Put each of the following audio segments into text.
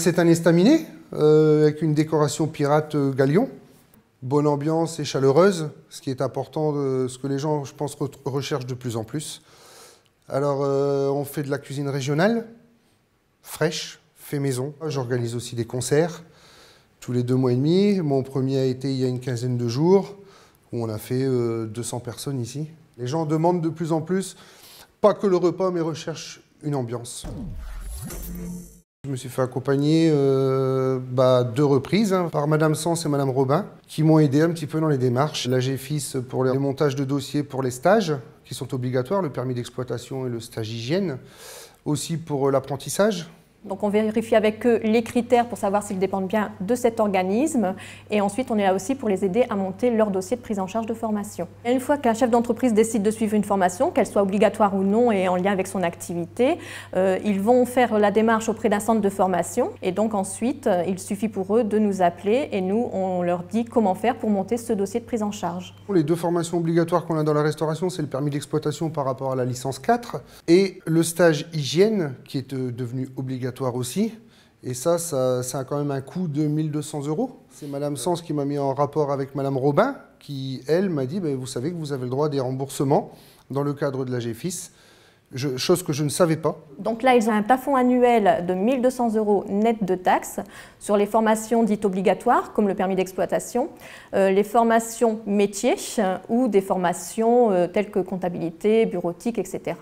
C'est un estaminet avec une décoration pirate galion. Bonne ambiance et chaleureuse, ce qui est important, ce que les gens, je pense, recherchent de plus en plus. Alors, on fait de la cuisine régionale, fraîche, fait maison. J'organise aussi des concerts tous les 2 mois et demi. Mon premier a été il y a une quinzaine de jours, où on a fait 200 personnes ici. Les gens demandent de plus en plus, pas que le repas, mais recherchent une ambiance. Je me suis fait accompagner 2 reprises par Madame Sens et Madame Robin, qui m'ont aidé un petit peu dans les démarches. L'AGFIS pour les montages de dossiers pour les stages, qui sont obligatoires, le permis d'exploitation et le stage hygiène. Aussi pour l'apprentissage. Donc on vérifie avec eux les critères pour savoir s'ils dépendent bien de cet organisme et ensuite on est là aussi pour les aider à monter leur dossier de prise en charge de formation. Et une fois qu'un chef d'entreprise décide de suivre une formation, qu'elle soit obligatoire ou non et en lien avec son activité, ils vont faire la démarche auprès d'un centre de formation et donc ensuite il suffit pour eux de nous appeler et nous on leur dit comment faire pour monter ce dossier de prise en charge. Les 2 formations obligatoires qu'on a dans la restauration, c'est le permis d'exploitation par rapport à la licence 4 et le stage hygiène qui est devenu obligatoire aussi, et ça a quand même un coût de 1 200 €. C'est Madame Sens qui m'a mis en rapport avec Madame Robin, qui, elle, m'a dit vous savez que vous avez le droit à des remboursements dans le cadre de l'AGFIS, chose que je ne savais pas. Donc là, ils ont un plafond annuel de 1 200 € net de taxes sur les formations dites obligatoires, comme le permis d'exploitation, les formations métiers ou des formations telles que comptabilité, bureautique, etc.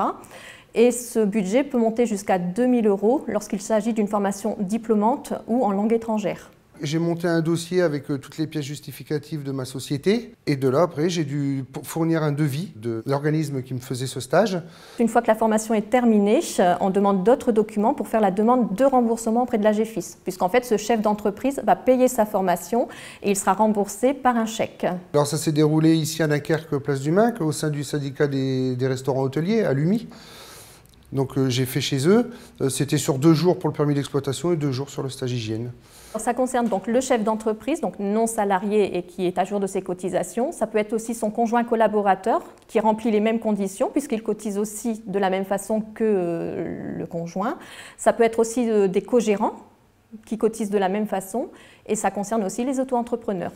Et ce budget peut monter jusqu'à 2 000 € lorsqu'il s'agit d'une formation diplômante ou en langue étrangère. J'ai monté un dossier avec toutes les pièces justificatives de ma société et de là, après, j'ai dû fournir un devis de l'organisme qui me faisait ce stage. Une fois que la formation est terminée, on demande d'autres documents pour faire la demande de remboursement auprès de l'AGFIS, puisqu'en fait, ce chef d'entreprise va payer sa formation et il sera remboursé par un chèque. Alors ça s'est déroulé ici à Dunkerque, place du Minc, au sein du syndicat des restaurants hôteliers, à l'UMI. Donc j'ai fait chez eux, c'était sur 2 jours pour le permis d'exploitation et 2 jours sur le stage hygiène. Ça concerne donc le chef d'entreprise, donc non salarié et qui est à jour de ses cotisations. Ça peut être aussi son conjoint collaborateur qui remplit les mêmes conditions puisqu'il cotise aussi de la même façon que le conjoint. Ça peut être aussi des co-gérants qui cotisent de la même façon et ça concerne aussi les auto-entrepreneurs.